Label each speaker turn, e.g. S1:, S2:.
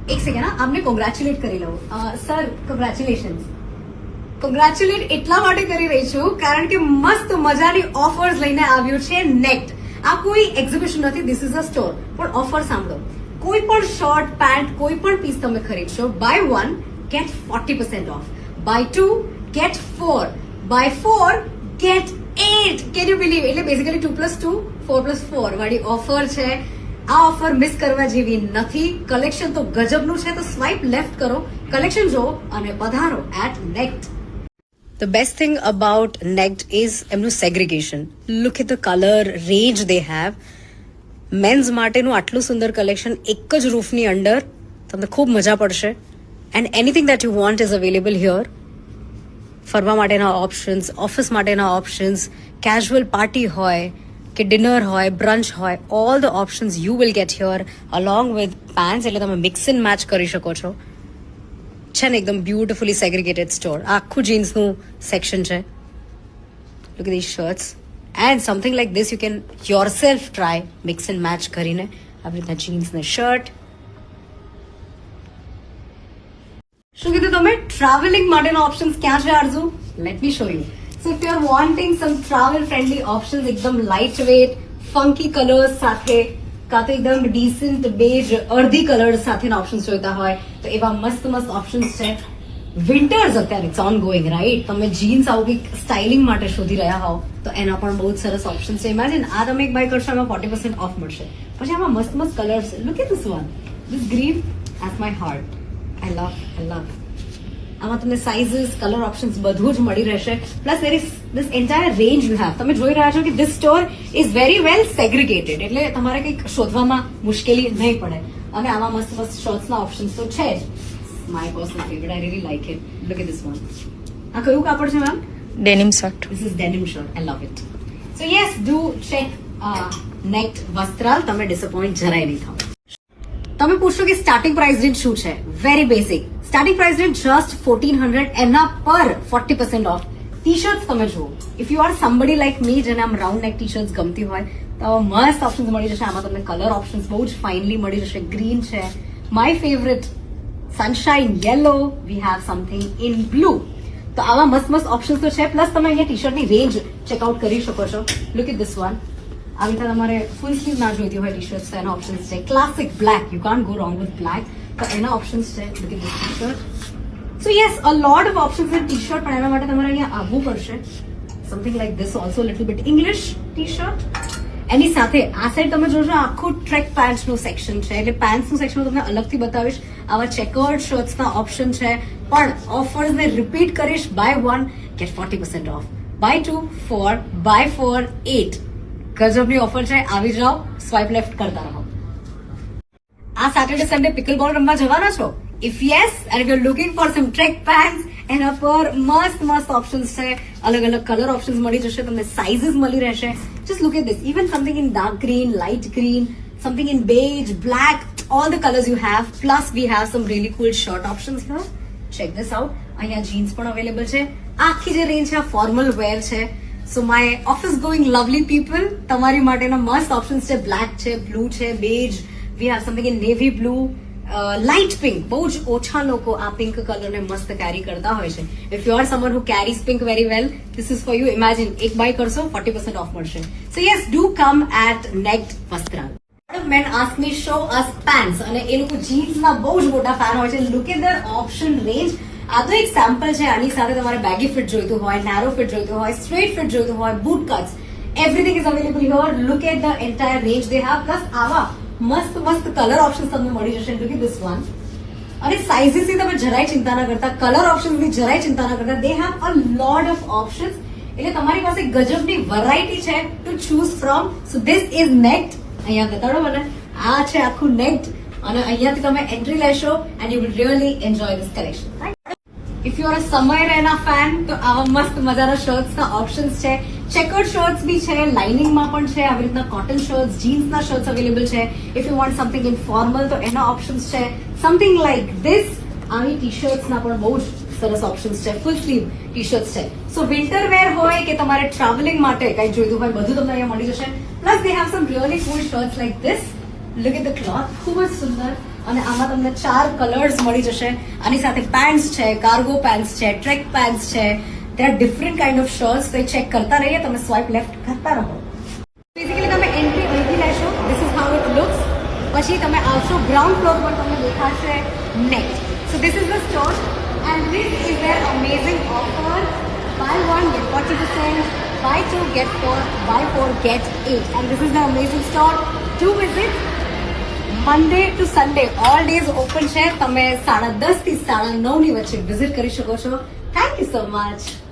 S1: એક સેકન્ડ આપને કોંગ્રેચ્યુલેટ કરી લઉં સર કોંગ્રેચ્યુલેશન કોંગ્રેચ્યુલેટ એટલા માટે કરી રહી છું કારણ કે મસ્ત મજાની ઓફર્સ લઈને આવ્યું છે નેક્ટ આ કોઈ એક્ઝિબિશન નથી ધીસ ઇઝ અ સ્ટોર પણ ઓફર સાંભળો કોઈ પણ શર્ટ પેન્ટ કોઈ પણ પીસ તમે ખરીદશો by 1 get 40% off by 2 get 4 by 4 get 8 can you believe એટલે બેઝિકલી 2+2 4+4 વાળી ઓફર છે આ ઓફર મિસ કરવા જેવી નથી કલેક્શન તો ગજબનું છે તો સ્વાઇપ લેફ્ટ કરો કલેક્શન જો અને પધારો at નેક્ટ The best thing about Next is એમનું segregation. Look at the color range they have. Men's માટેનું આટલું સુંદર કલેક્શન એક જ રૂફની અંડર તમને ખૂબ મજા પડશે and anything that you want is available here ફરવા માટેના ઓપ્શન્સ ઓફિસ માટેના ઓપ્શન્સ કેઝ્યુઅલ પાર્ટી હોય કે ડિનર હોય બ્રંચ હોય all the options you will get here along with pants એટલે તમે મિક્સ એન્ડ મેચ કરી શકો છો છે ને એકદમ બ્યુટિફુલી સેગ્રિગેટેડ સ્ટોર આખું જીન્સનું સેક્શન છે look this shirts and something like this you can your self try mix and match કરીને આવી રીતના જીન્સ ને શર્ટ શું કીધું તમે ટ્રાવેલિંગ માટેના ઓપ્શન્સ ક્યાં છે Arzoo let me show you so if you are wanting some travel friendly options એકદમ લાઇટ વેટ ફંકી કલર્સ સાથે કાં તો એકદમ ડિસન્ટ બેજ અડધી કલર સાથેના ઓપ્શન્સ જોઈતા હોય તો એવા મસ્ત મસ્ત ઓપ્શન્સ છે વિન્ટર્સ અત્યારે ઇટ્સ ઓન ગોઈંગ રાઈટ તમે જીન્સ આવું કંઈક સ્ટાઇલિંગ માટે શોધી રહ્યા હોવ તો એના પણ બહુ જ સરસ ઓપ્શન છે ઇમેજિન આ તમે એક બાય કરશો એમાં 40% ઓફ મળશે પછી આમાં મસ્ત મસ્ત colours look at this one this green as my heart I love આમાં તમને સાઇઝીસ કલર ઓપ્શન્સ બધું જ મળી રહેશે plus there is this entire range you have તમે જોઈ રહ્યા છો કે this store is very well segregated એટલે તમારે કંઈક શોધવામાં મુશ્કેલી નહીં પડે અને આમાં મસ્ત મસ્ત શર્ટ્સના ઓપ્શન્સ તો છે જ my personal favourite I really like it look at this one આ કયું કાપડ છે ma'am
S2: denim shirt.
S1: This is denim shirt. I love it. So yes, do check Next Vastral. તમે ડિસઅપોઇન્ટ જરાય નહીં થાવ તમે પૂછશો કે સ્ટાર્ટિંગ પ્રાઇસ રેન્જ શું છે very basic starting price range just 1400 એના પર 40% ઓફ ટી શર્ટ્સ તમે જુઓ if you R somebody like મી જેને આમ રાઉન્ડ નેક ટી શર્ટ્સ ગમતી હોય તો મસ્ત ઓપ્શન્સ મળી જશે આમાં તમને કલર ઓપ્શન્સ બહુ જ ફાઇનલી મળી જશે ગ્રીન છે my favourite sunshine yellow we have something in blue તો આવા મસ્ત મસ્ત ઓપ્શન્સ તો છે પ્લસ તમે અહીંયા ટી શર્ટની રેન્જ ચેકઆઉટ કરી શકો છો લુક એટ ધીસ વન આવી રીતે તમારે ફૂલ સ્લીવ ના જોઈતી હોય ટી શર્ટ તો એના ઓપ્શન્સ છે classic black you can't go wrong with black તો એના ઓપ્શન્સ છે look at this T shirt so yes a lot of options in T shirt પણ એના માટે તમારે અહીંયા આવવું પડશે something like this also little bit English T shirt એની સાથે આ સાઈડ તમે જોશો આખું ટ્રેક પેન્ટ્સનું સેક્શન છે એટલે પેન્ટ્સનું સેક્શન તમને અલગથી બતાવીશ આવા ચેકર્ડ શર્ટ્સના ઓપ્શન છે પણ ઓફર્સને રિપીટ કરીશ buy 1 get 40% off buy 2 4 buy 4 8 ગજબની ઓફર છે આવી જાઓ સ્વાઇપ લેફ્ટ કરતા રહો આ સેટરડે સન્ડે પિકલ બોલ રમવા જવાના છો if yes and if you are looking for some track pants એના પર મસ્ત મસ્ત ઓપ્શન્સ છે અલગ અલગ કલર ઓપ્શન્સ મળી જશે તમને સાઇઝીસ મળી રહેશે just look at this even something in dark green light green something in beige black all the colors you have plus we have some really cool shirt options here check this out અહીંયા jeans પણ available છે આખી જે range છે formal વેર છે સો my office going lovely people તમારી માટેના મસ્ત ઓપ્શન્સ છે બ્લેક છે બ્લુ છે બેજ we have something in navy blue light pink બહુ જ ઓછા લોકો આ પિંક કલરને મસ્ત કેરી કરતા હોય છે if you are someone who carries pink very well this is for you imagine એક બાય કરશો 40% ઓફ મળશે so yes do come at Next Vastral men ask me show us pants અને એ લોકો જીન્સના બહુ જ મોટા ફેન હોય છે લુક એટ ધર ઓપ્શન રેન્જ આ તો એક સેમ્પલ છે આની સાથે તમારે બેગી ફિટ જોઈતું હોય નેરો ફિટ જોઈતું હોય સ્ટ્રેટ ફિટ જોઈતું હોય boot cuts everything is available here look at the entire range they have plus આવા મસ્ત મસ્ત કલર ઓપ્શન્સ તમને મળી જશે લુક એટ ધીસ વન અને સાઇઝીસની તમે જરાય ચિંતા ના કરતા કલર ઓપ્શન્સની જરાય ચિંતા ના કરતા they have a lot of options એટલે તમારી પાસે ગજબની વેરાયટી છે to choose from so this is Next અહીંયા બતાડો મને આ છે આખું નેક્ટ અને અહીંયાથી તમે એન્ટ્રી લેશો and you will really enjoy this collection if you are a સમય રેના ફેન તો આવા મસ્ત મજાના શર્ટ્સના ઓપ્શન્સ છે ચેકર્ડ શર્ટ્સ બી છે લાઇનિંગમાં પણ છે આવી રીતના કોટન શર્ટ્સ જીન્સના શર્ટ્સ અવેલેબલ છે if you want something in formal તો એના ઓપ્શન્સ છે સમથિંગ લાઈક ધીસ આવી ટી શર્ટ્સના પણ બહુ જ સરસ ઓપ્શન્સ છે ફૂલ સ્લીવ ટી શર્ટ્સ છે સો વિન્ટર વેર હોય કે તમારે ટ્રાવેલિંગ માટે કંઈ જોઈતું હોય બધું તમને અહીંયા મળી જશે plus they have some really cool shirts like this look at the cloth ખૂબ જ સુંદર અને આમાં તમને 4 કલર્સ મળી જશે. આની સાથે પેન્ટ્સ છે, કાર્ગો પેન્ટ્સ છે, ટ્રેક પેન્ટ્સ છે. there are different kind of shirts. તો ચેક કરતા રહીએ, તમે સ્વાઇપ લેફ્ટ કરતા રહો. બેઝિકલી તમે એન્ટ્રી અહીંથી લેશો. This is how it looks. પછી તમે આવશો ગ્રાઉન્ડ ફ્લોર પર, તમને દેખાશે next. So this is the store and this is there amazing offer. buy 1 get 40%, buy 2 get 4, buy 4 get 8. And this is the amazing store. Do visit. Monday to Sunday all days open છે. તમે 10:30 થી 9:30 ની વચ્ચે visit કરી શકો છો. Thank you so much.